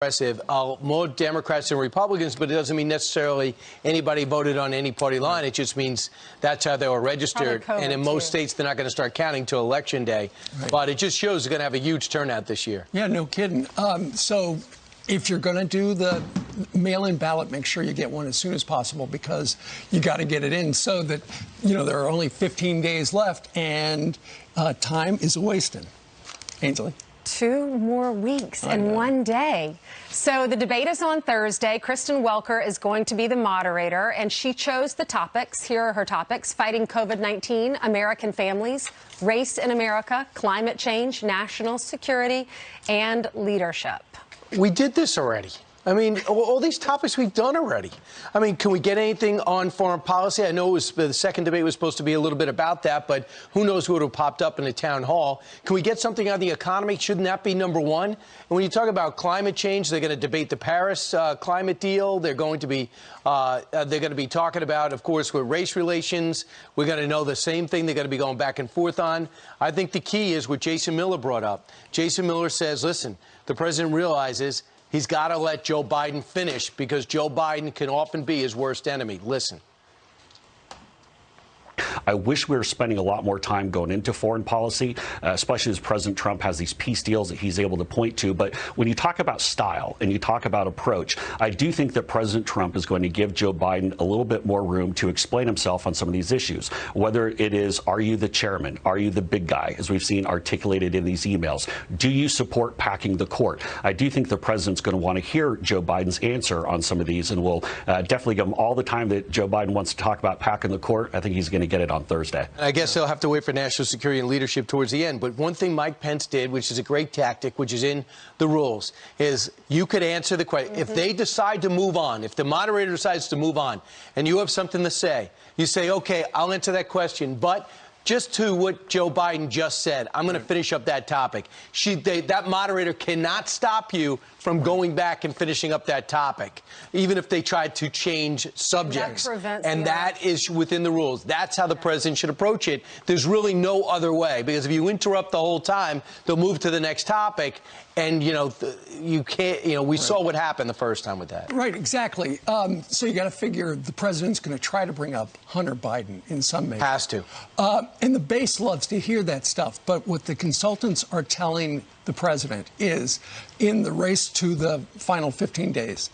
Impressive. More Democrats than Republicans, but it doesn't mean necessarily anybody voted on any party line. It just means that's how they were registered. And in most states, they're not going to start counting till Election Day. Right. But it just shows they're going to have a huge turnout this year. Yeah, no kidding. So if you're going to do the mail-in ballot, make sure you get one as soon as possible, because you got to get it in so that, you know, there are only 15 days left and time is wasted. Ainsley? 2 more weeks in one day. So the debate is on Thursday. Kristen Welker is going to be the moderator, and she chose the topics. Here are her topics: fighting COVID-19, American families, race in America, climate change, national security, and leadership. We did this already. I mean, all these topics we've done already. I mean, can we get anything on foreign policy? I know the second debate was supposed to be a little bit about that, but who knows who would have popped up in the town hall. Can we get something on the economy? Shouldn't that be number one? And when you talk about climate change, they're going to debate the Paris climate deal. They're going to be talking about, of course, with race relations. We're going to know the same thing they're going to be going back and forth on. I think the key is what Jason Miller brought up. Jason Miller says, listen, the president realizes he's got to let Joe Biden finish, because Joe Biden can often be his worst enemy. Listen. I wish we were spending a lot more time going into foreign policy, especially as President Trump has these peace deals that he's able to point to. But when you talk about style and you talk about approach, I do think that President Trump is going to give Joe Biden a little bit more room to explain himself on some of these issues, whether it is, are you the chairman? Are you the big guy, as we've seen articulated in these emails? Do you support packing the court? I do think the president's going to want to hear Joe Biden's answer on some of these, and will definitely give him all the time that Joe Biden wants to talk about packing the court. I think he's going to get it on Thursday. I guess they'll have to wait for national security and leadership towards the end. But one thing Mike Pence did, which is a great tactic, which is in the rules, is you could answer the question. If they decide to move on, if the moderator decides to move on, and you have something to say, you say, okay, I'll answer that question, but just to what Joe Biden just said, I'm going to finish up that topic. That moderator cannot stop you from going back and finishing up that topic, even if they tried to change subjects. And that is within the rules. That's how the president should approach it. There's really no other way, because if you interrupt the whole time, they'll move to the next topic. And, you know, you can't, you know, we saw what happened the first time with that. Right, exactly. So you got to figure the president's going to try to bring up Hunter Biden in some measure. Has to. And the base loves to hear that stuff. But what the consultants are telling the president is, in the race to the final 15 days,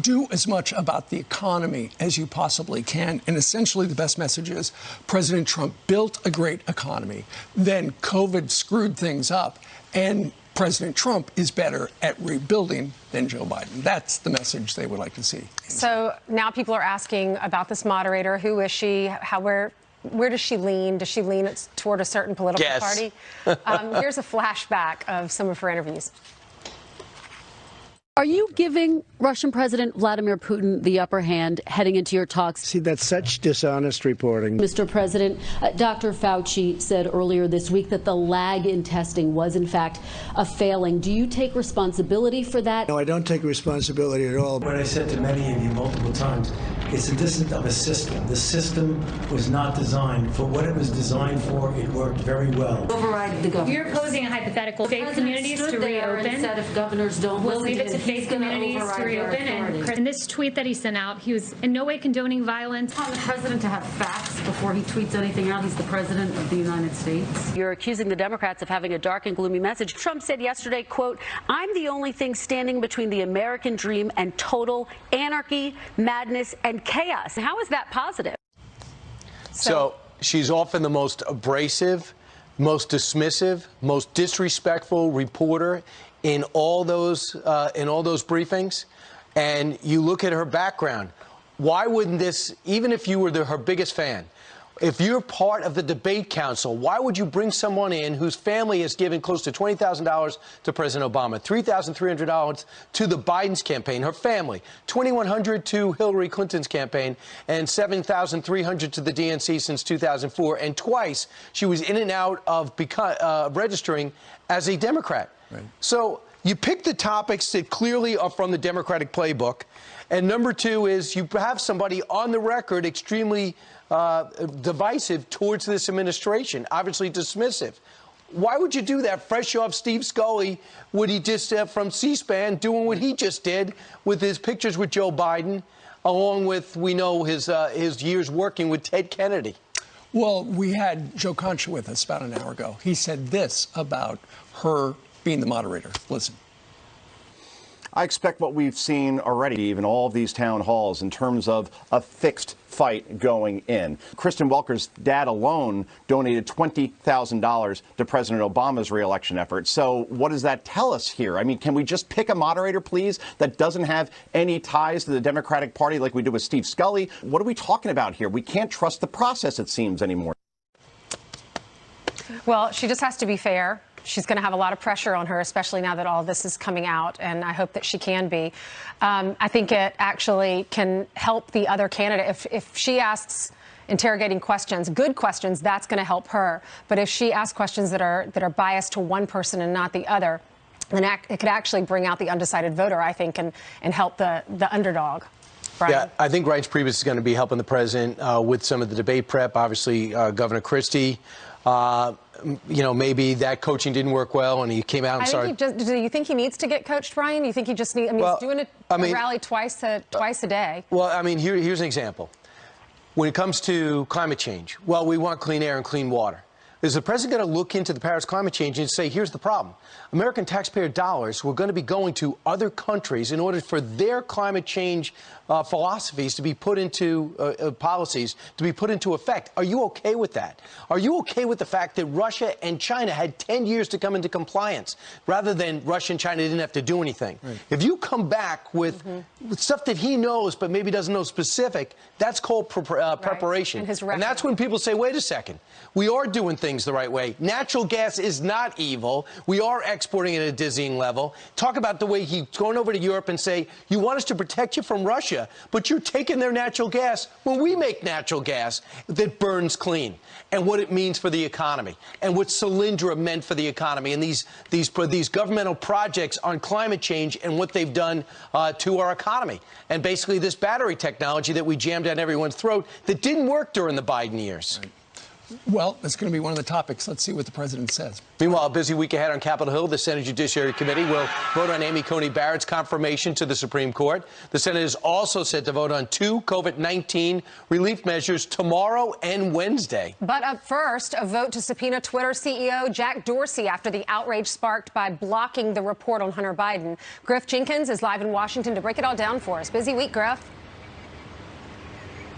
do as much about the economy as you possibly can. And essentially the best message is President Trump built a great economy. Then COVID screwed things up. And President Trump is better at rebuilding than Joe Biden. That's the message they would like to see. So now people are asking about this moderator. Who is she? Where does she lean? Does she lean toward a certain political party? Here's a flashback of some of her interviews. Are you giving Russian President Vladimir Putin the upper hand heading into your talks? See, that's such dishonest reporting. Mr. President, Dr. Fauci said earlier this week that the lag in testing was, in fact, a failing. Do you take responsibility for that? No, I don't take responsibility at all. What I said to many of you multiple times, it's a distance of a system. The system was not designed for what it was designed for. It worked very well. Override the governor. You're posing a hypothetical. Faith communities to reopen. Said if governors don't we'll leave it to faith communities to reopen. And in this tweet that he sent out, he was in no way condoning violence. On the president to have facts before he tweets anything out. He's the president of the United States. You're accusing the Democrats of having a dark and gloomy message. Trump said yesterday, quote, "I'm the only thing standing between the American dream and total anarchy, madness, and chaos." How is that positive? So she's often the most abrasive, most dismissive, most disrespectful reporter in all those briefings. And you look at her background. Why wouldn't this, even if you were her biggest fan, if you're part of the debate council, why would you bring someone in whose family has given close to $20,000 to President Obama, $3,300 to the Biden's campaign, her family, $2,100 to Hillary Clinton's campaign, and $7,300 to the DNC since 2004. And twice she was in and out of registering as a Democrat. Right. So you pick the topics that clearly are from the Democratic playbook. And number two is you have somebody on the record extremely divisive towards this administration, obviously dismissive. Why would you do that fresh off Steve Scully, what he just said from C-SPAN, doing what he just did with his pictures with Joe Biden, along with, we know, his years working with Ted Kennedy? Well, we had Joe Concha with us about an hour ago. He said this about her being the moderator. Listen. I expect what we've seen already in all of these town halls in terms of a fixed fight going in. Kristen Welker's dad alone donated $20,000 to President Obama's reelection effort. So what does that tell us here? I mean, can we just pick a moderator, please, that doesn't have any ties to the Democratic Party like we did with Steve Scully? What are we talking about here? We can't trust the process, it seems, anymore. Well, she just has to be fair. She's going to have a lot of pressure on her, especially now that all of this is coming out, and I hope that she can be. I think it actually can help the other candidate. If she asks interrogating questions, good questions, that's going to help her. But if she asks questions that are biased to one person and not the other, then it could actually bring out the undecided voter, I think, and help the underdog. Brian? Yeah, I think Reince Priebus is going to be helping the president with some of the debate prep. Obviously, Governor Christie. You know, maybe that coaching didn't work well, and he came out and started. Do you think he needs to get coached, Brian? You think he just needs? I mean, he's doing a rally twice a day. Well, I mean, here's an example. When it comes to climate change, well, we want clean air and clean water. Is the president going to look into the Paris climate change and say, here's the problem? American taxpayer dollars were going to be going to other countries in order for their climate change philosophies to be put into policies, to be put into effect. Are you okay with that? Are you okay with the fact that Russia and China had 10 years to come into compliance rather than Russia and China didn't have to do anything? Right. If you come back with stuff that he knows but maybe doesn't know specific, that's called preparation. And that's when people say, wait a second, we are doing things the right way. Natural gas is not evil. We are exporting at a dizzying level. Talk about the way he's going over to Europe and say, you want us to protect you from Russia, but you're taking their natural gas when we make natural gas that burns clean, and what it means for the economy, and what Solyndra meant for the economy, and these governmental projects on climate change and what they've done to our economy, and basically this battery technology that we jammed down everyone's throat that didn't work during the Biden years. Right. Well, that's going to be one of the topics. Let's see what the president says. Meanwhile, a busy week ahead on Capitol Hill. The Senate Judiciary Committee will vote on Amy Coney Barrett's confirmation to the Supreme Court. The Senate is also set to vote on 2 COVID-19 relief measures tomorrow and Wednesday. But up first, a vote to subpoena Twitter CEO Jack Dorsey after the outrage sparked by blocking the report on Hunter Biden. Griff Jenkins is live in Washington to break it all down for us. Busy week, Griff.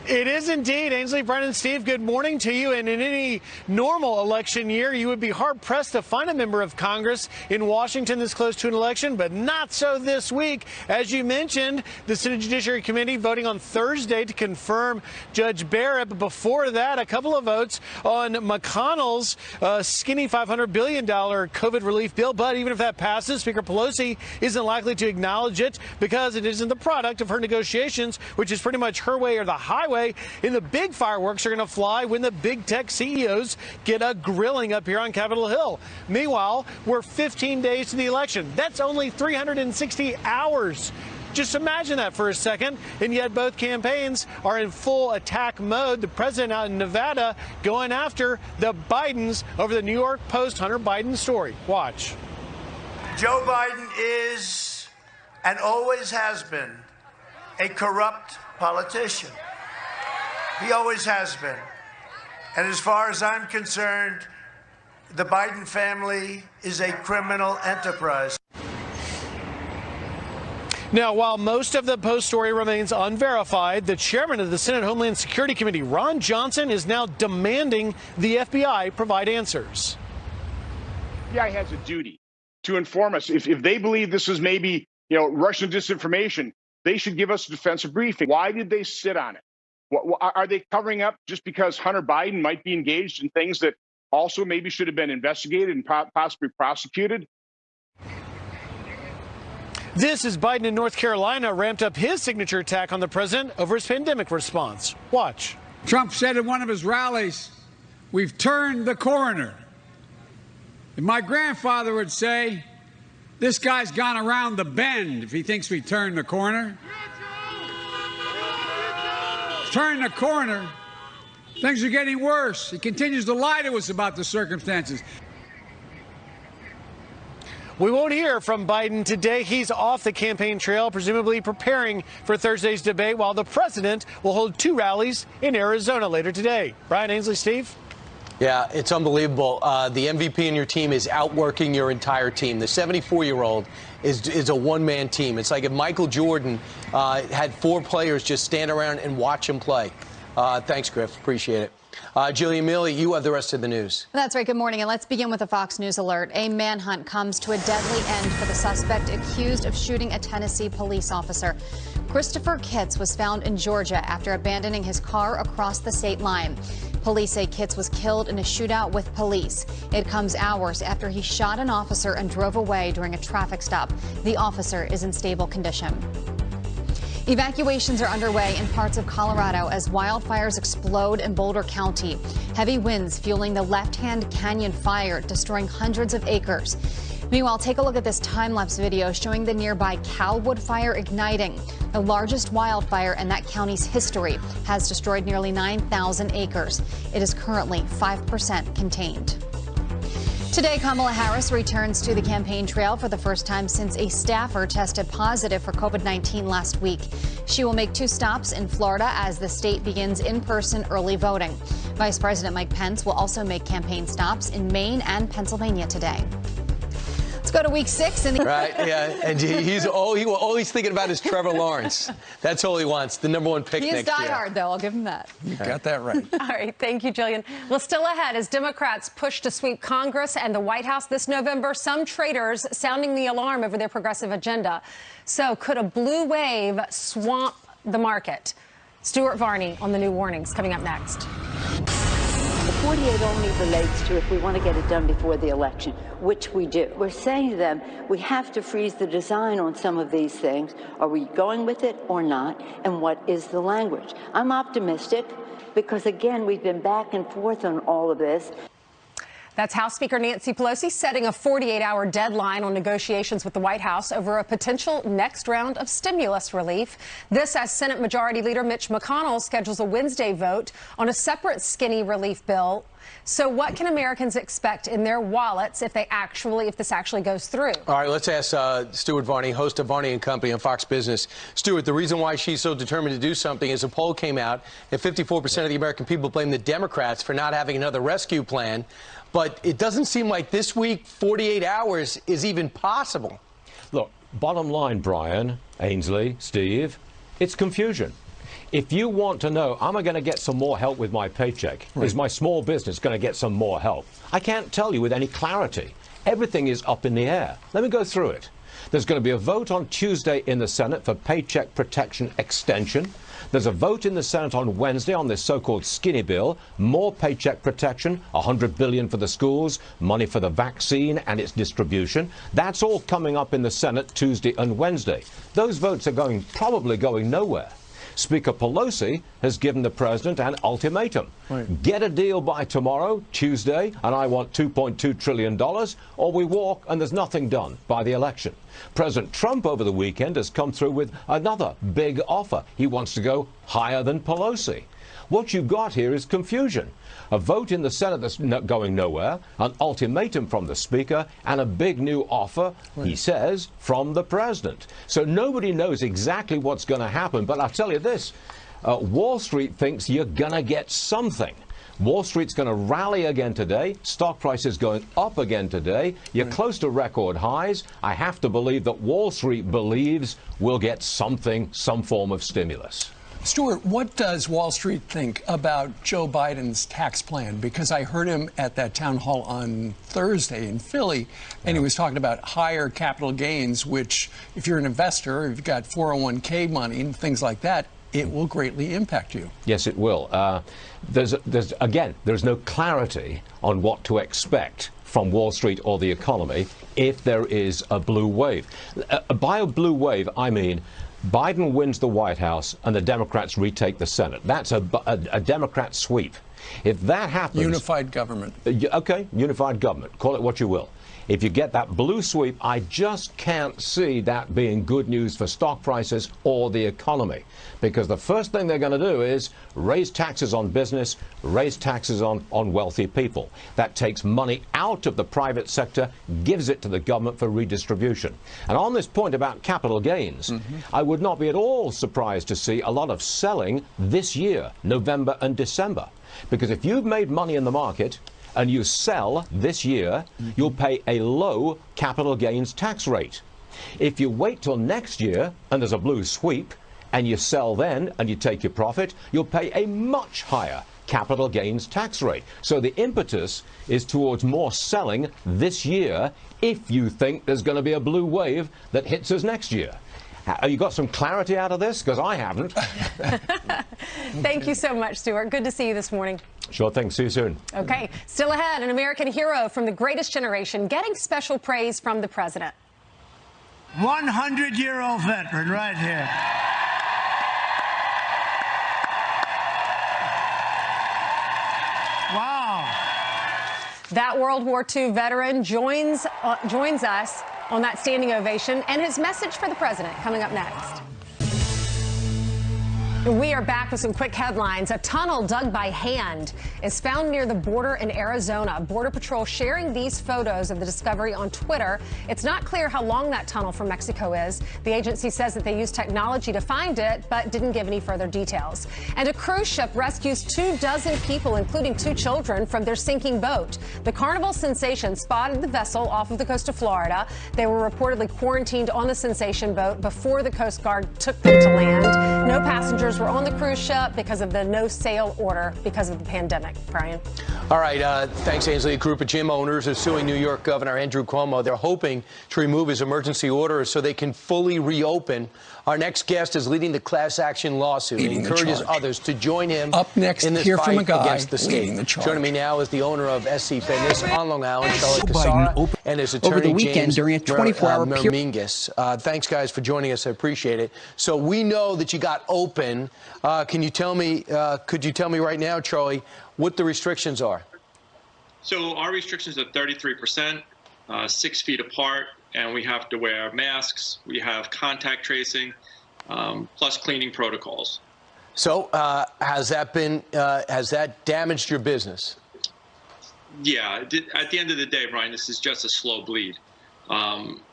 It is indeed. Ainsley, Brennan, Steve, good morning to you. And in any normal election year, you would be hard-pressed to find a member of Congress in Washington this close to an election, but not so this week. As you mentioned, the Senate Judiciary Committee voting on Thursday to confirm Judge Barrett. But before that, a couple of votes on McConnell's skinny $500 billion COVID relief bill. But even if that passes, Speaker Pelosi isn't likely to acknowledge it because it isn't the product of her negotiations, which is pretty much her way or the highway. And the big fireworks are going to fly when the big tech CEOs get a grilling up here on Capitol Hill. Meanwhile, we're 15 days to the election. That's only 360 hours. Just imagine that for a second. And yet both campaigns are in full attack mode. The president out in Nevada going after the Bidens over the New York Post Hunter Biden story. Watch. Joe Biden is and always has been a corrupt politician. He always has been. And as far as I'm concerned, the Biden family is a criminal enterprise. Now, while most of the Post story remains unverified, the chairman of the Senate Homeland Security Committee, Ron Johnson, is now demanding the FBI provide answers. The FBI has a duty to inform us. If they believe this is maybe, Russian disinformation, they should give us a defensive briefing. Why did they sit on it? Are they covering up just because Hunter Biden might be engaged in things that also maybe should have been investigated and possibly prosecuted? This is Biden in North Carolina ramped up his signature attack on the president over his pandemic response. Watch. Trump said in one of his rallies, we've turned the corner. And my grandfather would say, this guy's gone around the bend if he thinks we turned the corner. Turn the corner. Things are getting worse. He continues to lie to us about the circumstances. We won't hear from Biden today. He's off the campaign trail, presumably preparing for Thursday's debate, while the president will hold 2 rallies in Arizona later today. Brian, Ainsley, Steve? Yeah, it's unbelievable. The MVP in your team is outworking your entire team. The 74-year-old is a one-man team. It's like if Michael Jordan had 4 players just stand around and watch him play. Thanks, Griff. Appreciate it. Jillian Milley, you have the rest of the news. That's right. Good morning. And let's begin with a Fox News alert. A manhunt comes to a deadly end for the suspect accused of shooting a Tennessee police officer. Christopher Kitts was found in Georgia after abandoning his car across the state line. Police say Kitts was killed in a shootout with police. It comes hours after he shot an officer and drove away during a traffic stop. The officer is in stable condition. Evacuations are underway in parts of Colorado as wildfires explode in Boulder County. Heavy winds fueling the Left Hand Canyon fire, destroying hundreds of acres. Meanwhile, take a look at this time-lapse video showing the nearby Calwood fire igniting. The largest wildfire in that county's history has destroyed nearly 9,000 acres. It is currently 5% contained. Today, Kamala Harris returns to the campaign trail for the first time since a staffer tested positive for COVID-19 last week. She will make 2 stops in Florida as the state begins in-person early voting. Vice President Mike Pence will also make campaign stops in Maine and Pennsylvania today. Let's go to week 6 in the Right, yeah, and he's always thinking about is Trevor Lawrence. That's all he wants, the #1 pick He is next year. diehard, though. I'll give him that. You got that right. All right. Thank you, Jillian. Well, still ahead as Democrats push to sweep Congress and the White House this November, some traders sounding the alarm over their progressive agenda. So could a blue wave swamp the market? Stuart Varney on the new warnings coming up next. The 48 only relates to if we want to get it done before the election, which we do. We're saying to them, we have to freeze the design on some of these things. Are we going with it or not? And what is the language? I'm optimistic because, again, we've been back and forth on all of this. That's House Speaker Nancy Pelosi setting a 48-hour deadline on negotiations with the White House over a potential next round of stimulus relief. This as Senate Majority Leader Mitch McConnell schedules a Wednesday vote on a separate skinny relief bill. So what can Americans expect in their wallets if this actually goes through? All right, let's ask Stuart Varney, host of Varney and Company on Fox Business. Stuart, the reason why she's so determined to do something is a poll came out that 54% of the American people blame the Democrats for not having another rescue plan. But it doesn't seem like this week, 48 hours is even possible. Look, bottom line, Brian, Ainsley, Steve, it's confusion. If you want to know, am I going to get some more help with my paycheck? Right. Is my small business going to get some more help? I can't tell you with any clarity. Everything is up in the air. Let me go through it. There's going to be a vote on Tuesday in the Senate for Paycheck Protection Extension. There's a vote in the Senate on Wednesday on this so-called skinny bill, more paycheck protection, $100 billion for the schools, money for the vaccine and its distribution. That's all coming up in the Senate Tuesday and Wednesday. Those votes are probably going nowhere. Speaker Pelosi has given the president an ultimatum. Right. Get a deal by tomorrow, Tuesday, and I want $2.2 trillion, or we walk and there's nothing done by the election. President Trump over the weekend has come through with another big offer. He wants to go higher than Pelosi. What you've got here is confusion. A vote in the Senate that's going nowhere, an ultimatum from the Speaker, and a big new offer, he says, from the President. So nobody knows exactly what's going to happen. But I'll tell you this, Wall Street thinks you're going to get something. Wall Street's going to rally again today. Stock prices going up again today. You're close to record highs. I have to believe that Wall Street believes we'll get something, some form of stimulus. Stuart, what does Wall Street think about Joe Biden's tax plan? Because I heard him at that town hall on Thursday in Philly, and he was talking about higher capital gains, which if you're an investor, if you've got 401k money and things like that, it will greatly impact you. Yes, it will. There's no clarity on what to expect from Wall Street or the economy if there is a blue wave. By a blue wave, I mean Biden wins the White House and the Democrats retake the Senate. That's a Democrat sweep. If that happens... Unified government. Okay, unified government. Call it what you will. If you get that blue sweep, I just can't see that being good news for stock prices or the economy. Because the first thing they're going to do is raise taxes on business, raise taxes on wealthy people. That takes money out of the private sector, gives it to the government for redistribution. And on this point about capital gains, I would not be at all surprised to see a lot of selling this year, November and December. Because if you've made money in the market and you sell this year, you'll pay a low capital gains tax rate. If you wait till next year and there's a blue sweep, and you sell then and you take your profit, you'll pay a much higher capital gains tax rate. So the impetus is towards more selling this year if you think there's going to be a blue wave that hits us next year. Have you got some clarity out of this? Because I haven't. Thank you so much, Stuart. Good to see you this morning. Sure thing. See you soon. Okay. Still ahead, an American hero from the greatest generation getting special praise from the president. 100-year-old veteran right here. Wow. That World War II veteran joins us on that standing ovation, and his message for the president coming up next. We are back with some quick headlines. A tunnel dug by hand is found near the border in Arizona. Border Patrol sharing these photos of the discovery on Twitter. It's not clear how long that tunnel from Mexico is. The agency says that they used technology to find it, but didn't give any further details. And a cruise ship rescues 24 people, including 2 children, from their sinking boat. The Carnival Sensation spotted the vessel off of the coast of Florida. They were reportedly quarantined on the Sensation boat before the Coast Guard took them to land. No passengers were on the cruise ship because of the no sail order because of the pandemic. Brian. All right. Thanks, Ainsley. A group of gym owners are suing New York Governor Andrew Cuomo. They're hoping to remove his emergency order so they can fully reopen. Our next guest is leading the class action lawsuit. He encourages others to join him up next in this hear fight from a guy against the state. Joining me now is the owner of SC Fitness on Long Island, Charlie Casara, and his attorney, over the weekend James during a 24-hour Mermingus. Thanks, guys, for joining us. I appreciate it. So we know that you got open. Can you tell me, could you tell me right now, Charlie, what the restrictions are? So our restrictions are 33%, 6 feet apart, and we have to wear masks. We have contact tracing, plus cleaning protocols. So has that damaged your business? Yeah, at the end of the day, Brian, this is just a slow bleed.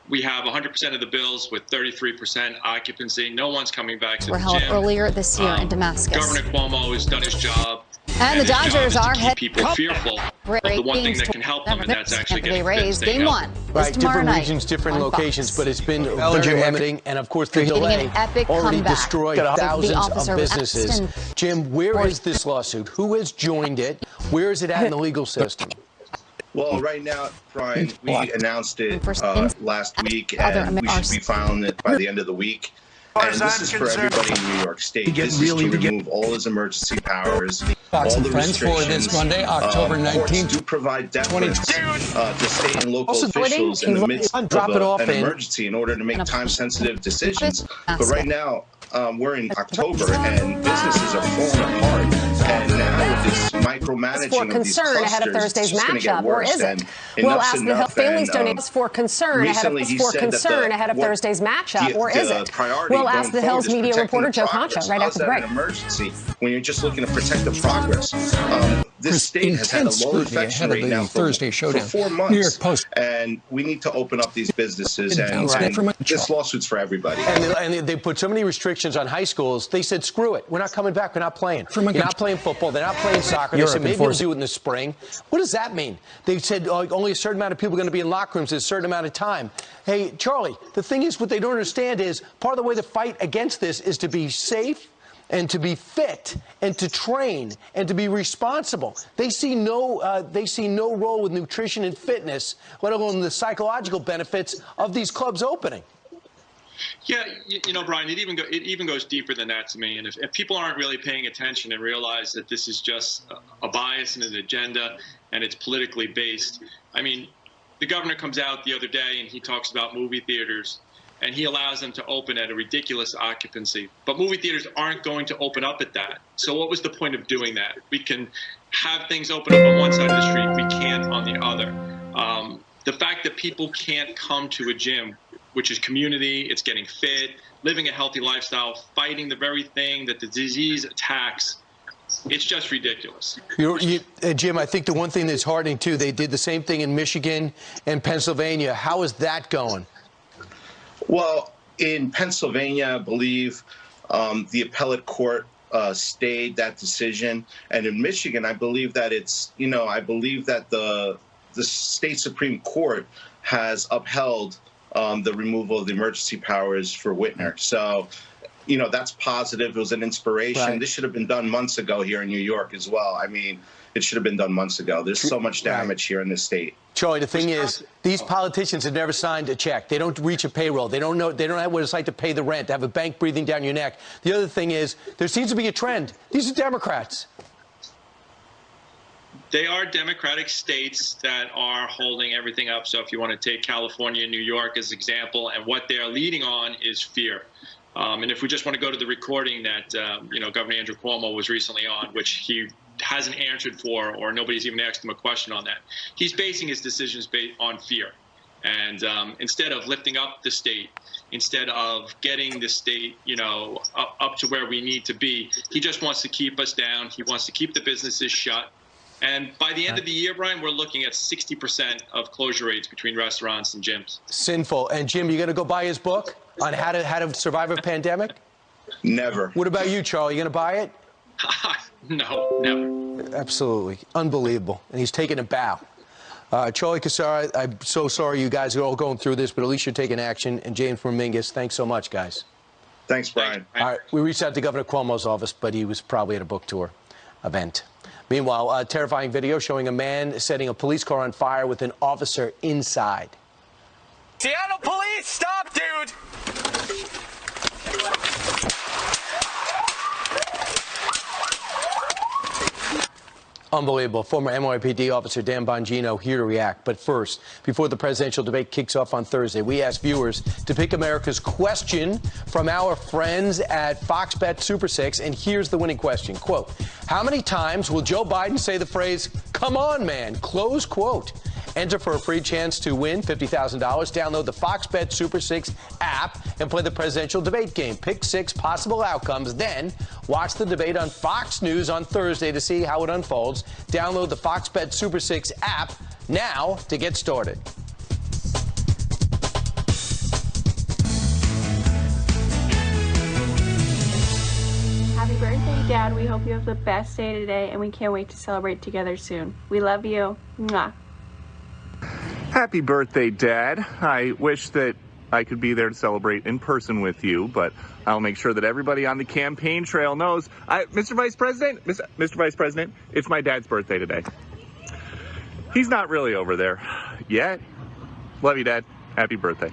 We have 100% of the bills with 33% occupancy. No one's coming back to the were held gym. earlier this year in Damascus. Governor Cuomo has done his job. And the Dodgers are keep people fearful of the one thing that can help them, and that's actually getting fit. Game 1 right, different regions, different locations, but it's been very limiting. And of course, the delay already destroyed thousands of businesses. Jim, where is this lawsuit? Who has joined it? Where is it at in the legal system? Well, right now, Brian, we announced it last week, and we should be filing it by the end of the week. And this is for everybody in New York State. This is to remove all his emergency powers, all the Friends for this Monday, October 19th. To provide deference to state and local officials in the midst of an emergency in order to make time-sensitive decisions. But right now, we're in October, and businesses are falling apart. And now with this micromanaging for of these concern clusters, ahead of Thursday's it's just matchup, or is it? We'll ask the Hill families donate for concern ahead of Thursday's matchup, or is it? We'll ask the Hill's media reporter Joe Concha right after the break. Emergency when you're just looking to protect the progress. This state has had a low infection rate now for 4 months, New York Post. And we need to open up these businesses, and this lawsuit's for everybody. And they put so many restrictions on high schools, they said, screw it, we're not coming back, we're not playing. You're not playing football, they're not playing soccer. They said, maybe we'll do it in the spring. What does that mean? They said only a certain amount of people are going to be in locker rooms at a certain amount of time. Hey, Charlie, the thing is, what they don't understand is part of the way to fight against this is to be safe and to be fit and to train and to be responsible. They see no role with nutrition and fitness, let alone the psychological benefits of these clubs opening. Yeah, you know, Brian, it even goes deeper than that to me. And if people aren't really paying attention and realize that this is just a bias and an agenda and it's politically based, I mean, the governor comes out the other day and he talks about movie theaters, and he allows them to open at a ridiculous occupancy. But movie theaters aren't going to open up at that. So what was the point of doing that? We can have things open up on one side of the street. We can't on the other. The fact that people can't come to a gym, which is community, it's getting fit, living a healthy lifestyle, fighting the very thing that the disease attacks, it's just ridiculous. Jim, I think the one thing that's heartening, too, they did the same thing in Michigan and Pennsylvania. How is that going? Well, in Pennsylvania, I believe the appellate court stayed that decision. And in Michigan, I believe that I believe that the state Supreme Court has upheld the removal of the emergency powers for Whitner. So, that's positive. It was an inspiration. Right. This should have been done months ago here in New York as well. I mean, it should have been done months ago. There's so much damage here in this state. Charlie, the thing is, these politicians have never signed a check. They don't reach a payroll. They don't know what it's like to pay the rent, to have a bank breathing down your neck. The other thing is, there seems to be a trend. These are Democrats. They are Democratic states that are holding everything up. So if you want to take California and New York as example, and what they're leading on is fear. And if we just want to go to the recording that, Governor Andrew Cuomo was recently on, which he hasn't answered for, or nobody's even asked him a question on that. He's basing his decisions on fear. And instead of lifting up the state, instead of getting the state, up to where we need to be, he just wants to keep us down. He wants to keep the businesses shut. And by the end of the year, Brian, we're looking at 60% of closure rates between restaurants and gyms. Sinful. And Jim, you going to go buy his book on how to survive a pandemic? Never. What about you, Charlie? You going to buy it? No, never. Absolutely. Unbelievable. And he's taking a bow. Charlie Cassara, I'm so sorry you guys are all going through this, but at least you're taking action. And James Dominguez, thanks so much, guys. Thanks, Brian. All right. We reached out to Governor Cuomo's office, but he was probably at a book tour event. Meanwhile, a terrifying video showing a man setting a police car on fire with an officer inside. Seattle police, stop, dude! Unbelievable. Former NYPD officer Dan Bongino here to react. But first, before the presidential debate kicks off on Thursday, we asked viewers to pick America's question from our friends at Fox Bet Super 6. And here's the winning question. Quote, how many times will Joe Biden say the phrase, come on, man, close quote? Enter for a free chance to win $50,000. Download the Fox Bet Super 6 app and play the presidential debate game. Pick 6 possible outcomes. Then watch the debate on Fox News on Thursday to see how it unfolds. Download the Fox Bet Super 6 app now to get started. Happy birthday, Dad. We hope you have the best day today, and we can't wait to celebrate together soon. We love you. Mwah. Happy birthday, Dad. I wish that I could be there to celebrate in person with you, but I'll make sure that everybody on the campaign trail knows. Mr. Vice President, Mr. Vice President, it's my dad's birthday today. He's not really over there yet. Love you, Dad. Happy birthday.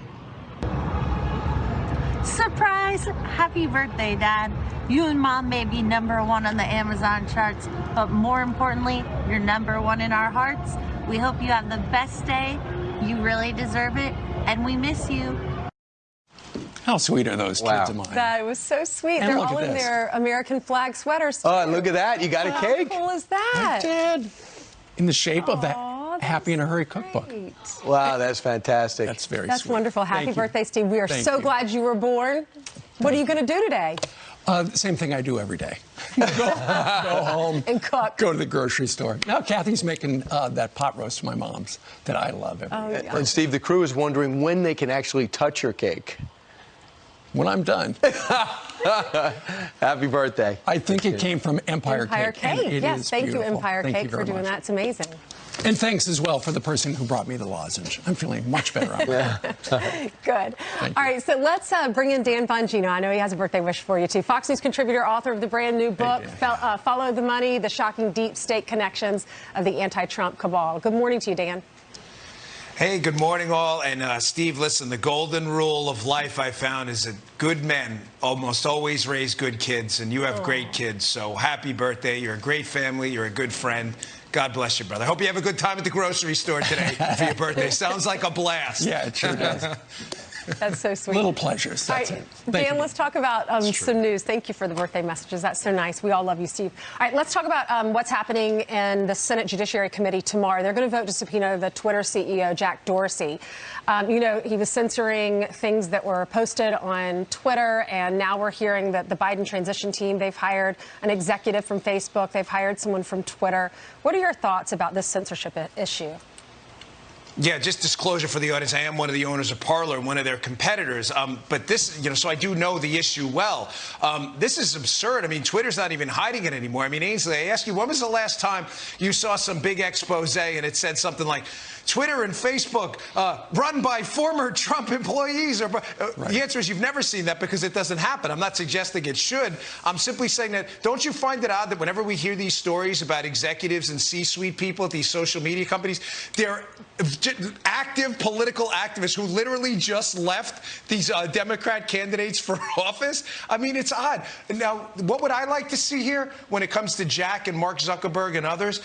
Surprise! Happy birthday, Dad. You and Mom may be #1 on the Amazon charts, but more importantly, you're #1 in our hearts. We hope you have the best day. You really deserve it, and we miss you. How sweet are those kids of mine? That was so sweet. And They're look all at in this. their American flag sweaters, too. Oh, look at that. You got a cake? How cool is that? I did. In the shape of that Happy in a Hurry cookbook. Wow, that's fantastic. That's very That's sweet. wonderful. Happy Thank you. birthday, Steve. We are Thank so you. glad you were born. What are you going to do today? The same thing I do every day. Go home and cook. Go to the grocery store. Now Kathy's making that pot roast my mom's that I love every day. And Steve, the crew is wondering when they can actually touch your cake. When I'm done. Happy birthday. I think it came from Empire Cake. and it Yes, is thank you, beautiful. Empire Thank you Cake, for very doing much. that. It's amazing. And thanks as well for the person who brought me the lozenge. I'm feeling much better on that. Good. All right, so let's bring in Dan Bongino. I know he has a birthday wish for you, too. Fox News contributor, author of the brand new book, Follow the Money, The Shocking Deep State Connections of the Anti-Trump Cabal. Good morning to you, Dan. Hey, good morning, all. And Steve, listen, the golden rule of life I found is that good men almost always raise good kids, and you have great kids. So happy birthday. You're a great family. You're a good friend. God bless you, brother. I hope you have a good time at the grocery store today for your birthday. Sounds like a blast. Yeah, it sure does. That's so sweet. Little pleasures. That's it. Dan, let's talk about some news. Thank you for the birthday messages. That's so nice. We all love you, Steve. All right, let's talk about what's happening in the Senate Judiciary Committee tomorrow. They're going to vote to subpoena the Twitter CEO, Jack Dorsey. You know, he was censoring things that were posted on Twitter, and now we're hearing that the Biden transition team, they've hired an executive from Facebook. They've hired someone from Twitter. What are your thoughts about this censorship issue? Yeah, just disclosure for the audience. I am one of the owners of Parler, one of their competitors. But this, you know, so I do know the issue well. This is absurd. I mean, Twitter's not even hiding it anymore. I mean, Ainsley, I ask you, when was the last time you saw some big expose and it said something like, Twitter and Facebook run by former Trump employees? Or The answer is you've never seen that because it doesn't happen. I'm not suggesting it should. I'm simply saying that, don't you find it odd that whenever we hear these stories about executives and C-suite people at these social media companies, they're active political activists who literally just left these Democrat candidates for office? I mean, it's odd. Now, what would I like to see here when it comes to Jack and Mark Zuckerberg and others?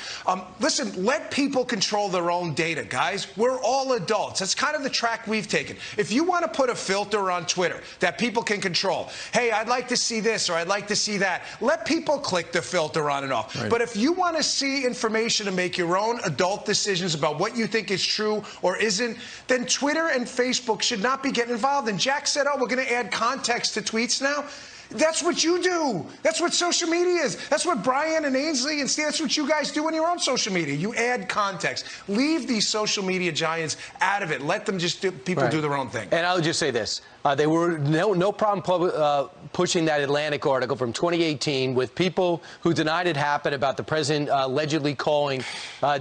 Listen, let people control their own data, guys. We're all adults. That's kind of the track we've taken. If you want to put a filter on Twitter that people can control, hey, I'd like to see this or I'd like to see that, let people click the filter on and off. Right. But if you want to see information and make your own adult decisions about what you think is true or isn't, then Twitter and Facebook should not be getting involved. And Jack said, oh, we're going to add context to tweets now. That's what you do. That's what social media is. That's what Brian and Ainsley and Steve, that's what you guys do on your own social media. You add context. Leave these social media giants out of it. Let them just do their own thing. And I'll just say this. They were no problem pushing that Atlantic article from 2018 with people who denied it happened about the president allegedly calling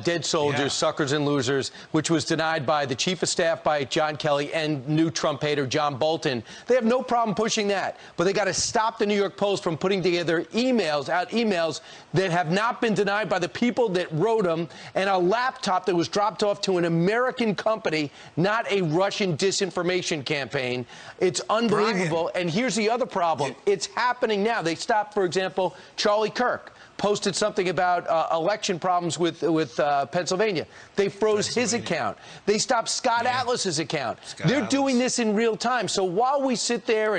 dead soldiers suckers and losers, which was denied by the chief of staff by John Kelly and new Trump hater John Bolton. They have no problem pushing that, but they got to stop the New York Post from putting together emails that have not been denied by the people that wrote them, and a laptop that was dropped off to an American company, not a Russian disinformation campaign. It's unbelievable. Brian. And here's the other problem. It's happening now. They stopped, for example, Charlie Kirk posted something about election problems with Pennsylvania. They froze his account. They stopped Scott Atlas's account. They're doing this in real time. So while we sit there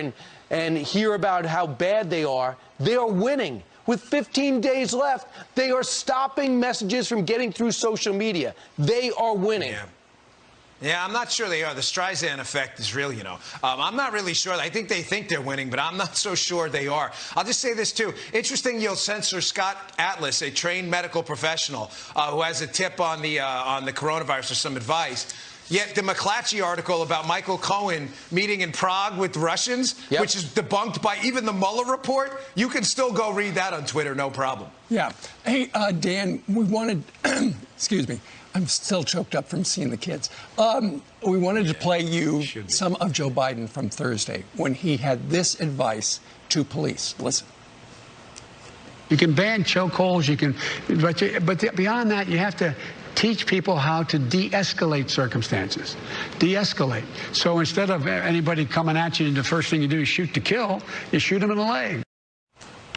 and hear about how bad they are winning. With 15 days left, they are stopping messages from getting through social media. They are winning. Yeah, I'm not sure they are. The Streisand effect is real, you know. I'm not really sure. I think they think they're winning, but I'm not so sure they are. I'll just say this, too. Interesting you'll censor Scott Atlas, a trained medical professional who has a tip on the coronavirus or some advice. Yet the McClatchy article about Michael Cohen meeting in Prague with Russians, which is debunked by even the Mueller report, you can still go read that on Twitter, no problem. Yeah. Hey, Dan, we wanted, excuse me, I'm still choked up from seeing the kids. We wanted to play you some of Joe Biden from Thursday when he had this advice to police. Listen. You can ban chokeholds, but beyond that, you have to teach people how to de-escalate circumstances. De-escalate. So instead of anybody coming at you, the first thing you do is shoot to kill, you shoot them in the leg.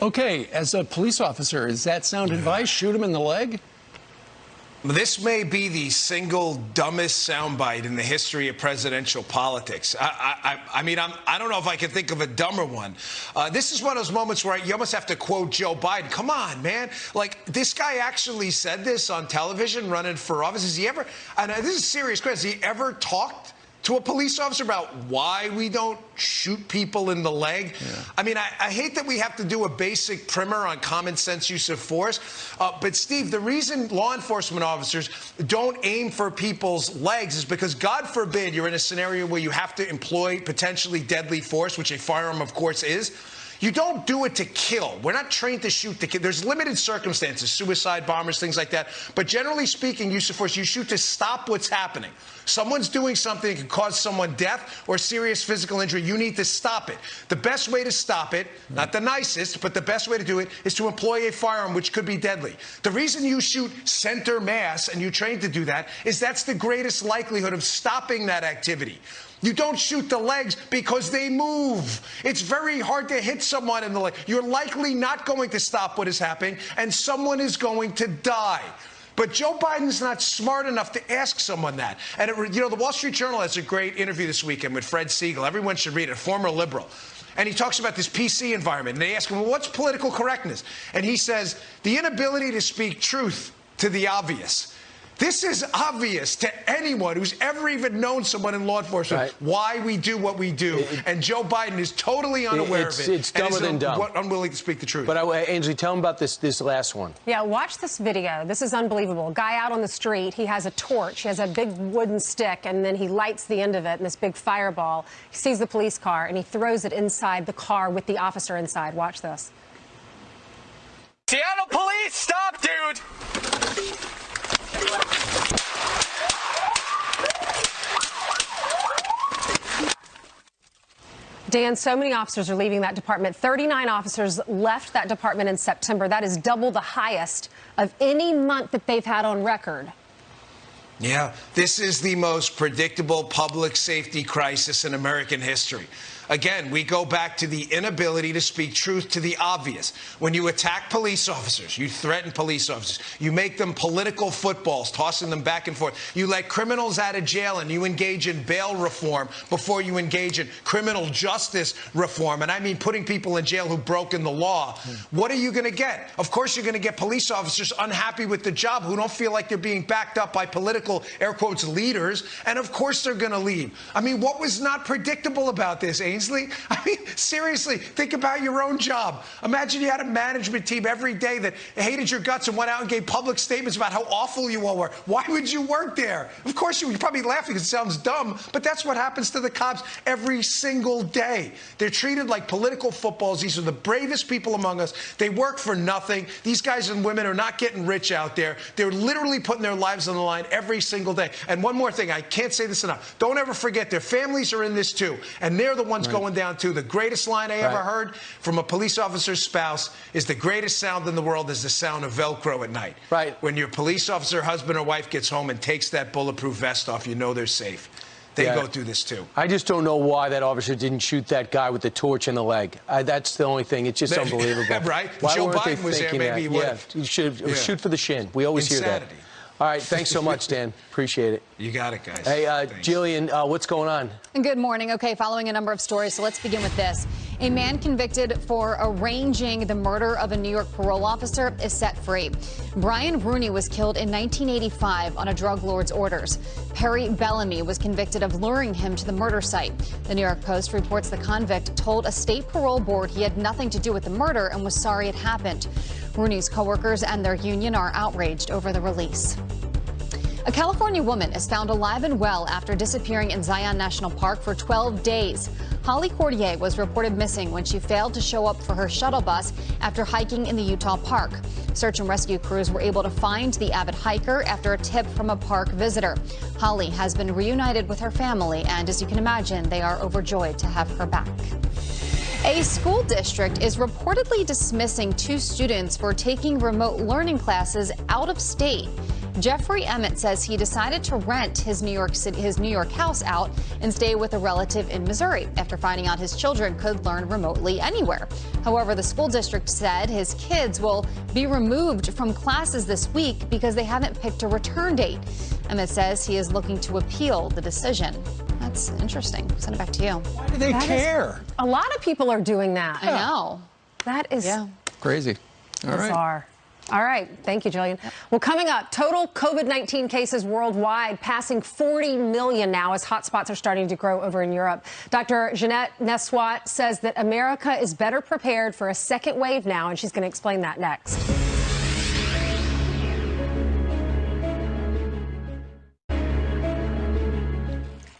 Okay, as a police officer, is that sound advice? Shoot him in the leg? This may be the single dumbest soundbite in the history of presidential politics. I mean, I don't know if I can think of a dumber one. This is one of those moments where you almost have to quote Joe Biden. Come on, man. Like, this guy actually said this on television running for office. Has he ever, and this is a serious question, has he ever talked to a police officer about why we don't shoot people in the leg? I mean, I hate that we have to do a basic primer on common sense use of force. But, Steve, the reason law enforcement officers don't aim for people's legs is because, God forbid, you're in a scenario where you have to employ potentially deadly force, which a firearm, of course, is. You don't do it to kill. We're not trained to shoot to kill. There's limited circumstances, suicide bombers, things like that. But generally speaking, use of force, you shoot to stop what's happening. Someone's doing something that can cause someone death or serious physical injury. You need to stop it. The best way to stop it, not the nicest, but the best way to do it is to employ a firearm which could be deadly. The reason you shoot center mass and you train to do that is that's the greatest likelihood of stopping that activity. You don't shoot the legs because they move. It's very hard to hit someone in the leg. You're likely not going to stop what is happening, and someone is going to die. But Joe Biden's not smart enough to ask someone that. And, the Wall Street Journal has a great interview this weekend with Fred Siegel. Everyone should read it, a former liberal. And he talks about this PC environment. And they ask him, well, what's political correctness? And he says, the inability to speak truth to the obvious. This is obvious to anyone who's ever even known someone in law enforcement why we do what we do. And Joe Biden is totally unaware of it. It's dumber than dumb. Unwilling to speak the truth. But Ainsley, tell him about this last one. Yeah, watch this video. This is unbelievable. Guy out on the street. He has a torch. He has a big wooden stick, and then he lights the end of it in this big fireball. He sees the police car, and he throws it inside the car with the officer inside. Watch this. Seattle police, stop, dude! Dan, so many officers are leaving that department. 39 officers left that department in September. That is double the highest of any month that they've had on record. Yeah, this is the most predictable public safety crisis in American history. Again, we go back to the inability to speak truth to the obvious. When you attack police officers, you threaten police officers, you make them political footballs, tossing them back and forth. You let criminals out of jail and you engage in bail reform before you engage in criminal justice reform. And I mean putting people in jail who've broken the law. What are you going to get? Of course, you're going to get police officers unhappy with the job who don't feel like they're being backed up by political, air quotes, leaders. And of course, they're going to leave. I mean, what was not predictable about this, Ainsley? I mean, seriously, think about your own job. Imagine you had a management team every day that hated your guts and went out and gave public statements about how awful you all were. Why would you work there? Of course, you're probably laughing because it sounds dumb, but that's what happens to the cops every single day. They're treated like political footballs. These are the bravest people among us. They work for nothing. These guys and women are not getting rich out there. They're literally putting their lives on the line every single day. And one more thing, I can't say this enough. Don't ever forget their families are in this too, and they're the ones going down too. The greatest line I ever heard from a police officer's spouse is the greatest sound in the world is the sound of Velcro at night. Right. When your police officer, husband or wife gets home and takes that bulletproof vest off, you know they're safe. They go through this too. I just don't know why that officer didn't shoot that guy with the torch in the leg. That's the only thing. It's just unbelievable. Right? Why Joe weren't Biden they was there, thinking maybe he that? would. You should shoot for the shin. We always hear that. All right, thanks so much, Dan. Appreciate it. You got it, guys. Hey, Jillian, what's going on? Good morning. Okay, following a number of stories, so let's begin with this. A man convicted for arranging the murder of a New York parole officer is set free. Brian Rooney was killed in 1985 on a drug lord's orders. Perry Bellamy was convicted of luring him to the murder site. The New York Post reports the convict told a state parole board he had nothing to do with the murder and was sorry it happened. Rooney's coworkers and their union are outraged over the release. A California woman is found alive and well after disappearing in Zion National Park for 12 days. Holly Cordier was reported missing when she failed to show up for her shuttle bus after hiking in the Utah park. Search and rescue crews were able to find the avid hiker after a tip from a park visitor. Holly has been reunited with her family, and as you can imagine, they are overjoyed to have her back. A school district is reportedly dismissing 2 students for taking remote learning classes out of state. Jeffrey Emmett says he decided to rent his New York house out and stay with a relative in Missouri after finding out his children could learn remotely anywhere. However, the school district said his kids will be removed from classes this week because they haven't picked a return date. Emmett says he is looking to appeal the decision. That's interesting. Send it back to you. Why do they care? A lot of people are doing that. I know. That is crazy. All right. bizarre. All right. Thank you, Jillian. Well, coming up, total COVID-19 cases worldwide passing 40 million now as hotspots are starting to grow over in Europe. Dr. Jeanette Neswat says that America is better prepared for a second wave now, and she's going to explain that next.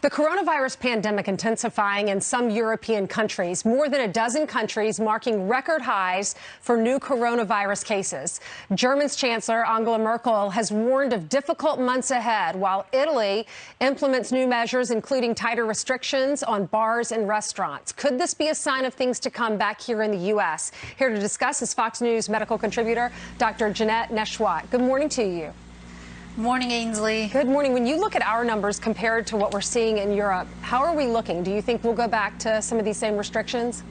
The coronavirus pandemic intensifying in some European countries, more than a dozen countries marking record highs for new coronavirus cases. Germany's Chancellor Angela Merkel has warned of difficult months ahead, while Italy implements new measures, including tighter restrictions on bars and restaurants. Could this be a sign of things to come back here in the U.S.? Here to discuss is Fox News medical contributor Dr. Jeanette Neswat. Good morning to you. Morning, Ainsley. Good morning. When you look at our numbers compared to what we're seeing in Europe, how are we looking? Do you think we'll go back to some of these same restrictions?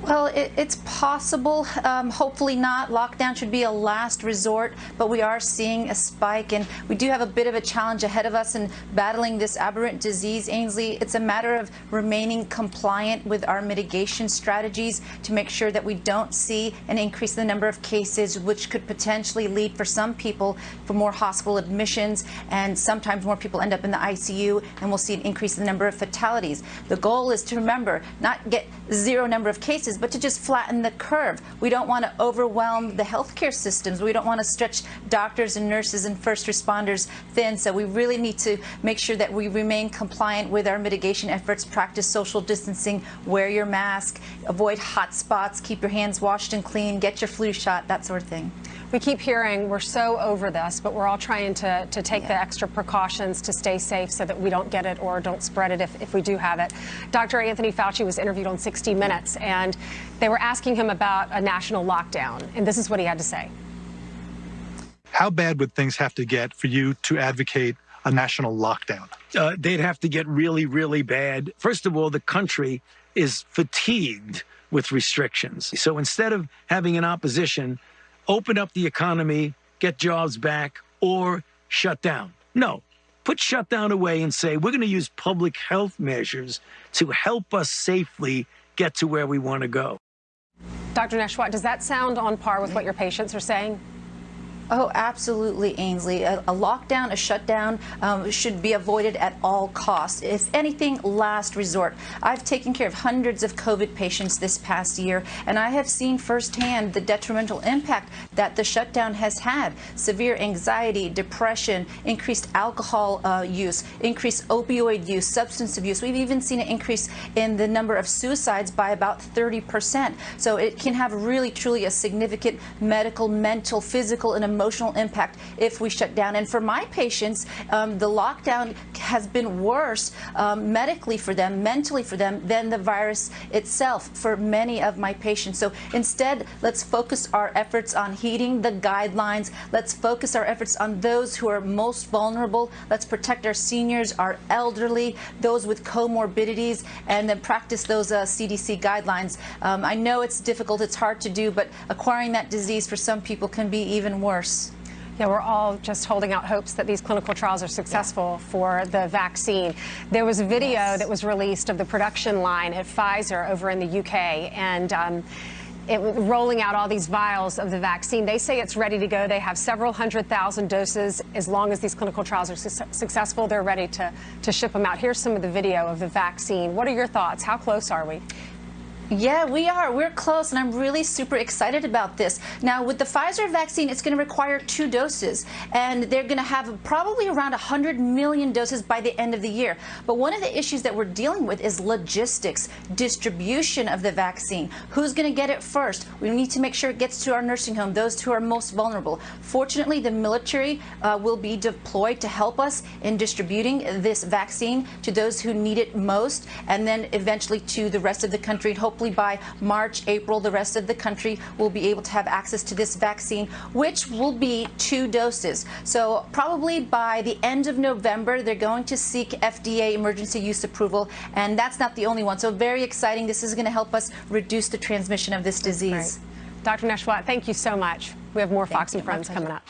Well, it's possible. Hopefully not. Lockdown should be a last resort, but we are seeing a spike, and we do have a bit of a challenge ahead of us in battling this aberrant disease, Ainsley. It's a matter of remaining compliant with our mitigation strategies to make sure that we don't see an increase in the number of cases, which could potentially lead for some people for more hospital admissions, and sometimes more people end up in the ICU, and we'll see an increase in the number of fatalities. The goal is to remember, not get zero number of cases, but to just flatten the curve. We don't want to overwhelm the healthcare systems. We don't want to stretch doctors and nurses and first responders thin. So we really need to make sure that we remain compliant with our mitigation efforts, practice social distancing, wear your mask, avoid hot spots, keep your hands washed and clean, get your flu shot, that sort of thing. We keep hearing we're so over this, but we're all trying to take the extra precautions to stay safe so that we don't get it or don't spread it if we do have it. Dr. Anthony Fauci was interviewed on 60 Minutes, and they were asking him about a national lockdown, and this is what he had to say. How bad would things have to get for you to advocate a national lockdown? They'd have to get really, really bad. First of all, the country is fatigued with restrictions. So instead of having an opposition, open up the economy, get jobs back, or shut down. No, put shutdown away and say, we're going to use public health measures to help us safely get to where we want to go. Dr. Nesheiwat, does that sound on par with what your patients are saying? Oh, absolutely, Ainsley. A lockdown, a shutdown should be avoided at all costs. If anything, last resort. I've taken care of hundreds of COVID patients this past year, and I have seen firsthand the detrimental impact that the shutdown has had. Severe anxiety, depression, increased alcohol use, increased opioid use, substance abuse. We've even seen an increase in the number of suicides by about 30%. So it can have really, truly a significant medical, mental, physical, and emotional impact if we shut down. And for my patients, the lockdown has been worse medically for them, mentally for them, than the virus itself for many of my patients. So instead, let's focus our efforts on heeding the guidelines. Let's focus our efforts on those who are most vulnerable. Let's protect our seniors, our elderly, those with comorbidities, and then practice those CDC guidelines. I know it's difficult, it's hard to do, but acquiring that disease for some people can be even worse. Yeah, we're all just holding out hopes that these clinical trials are successful for the vaccine. There was a video that was released of the production line at Pfizer over in the UK, and it was rolling out all these vials of the vaccine. They say it's ready to go. They have several 100,000 doses. As long as these clinical trials are successful, they're ready to ship them out. Here's some of the video of the vaccine. What are your thoughts? How close are we? Yeah, we are. We're close, and I'm really super excited about this. Now, with the Pfizer vaccine, it's going to require 2 doses, and they're going to have probably around 100 million doses by the end of the year. But one of the issues that we're dealing with is logistics, distribution of the vaccine. Who's going to get it first? We need to make sure it gets to our nursing home, those who are most vulnerable. Fortunately, the military will be deployed to help us in distributing this vaccine to those who need it most, and then eventually to the rest of the country. And hopefully by March, April, the rest of the country will be able to have access to this vaccine, which will be 2 doses. So probably by the end of November, they're going to seek FDA emergency use approval, and that's not the only one. So very exciting. This is going to help us reduce the transmission of this disease. Dr. Nesheiwat, thank you so much. We have more Fox and Friends coming up.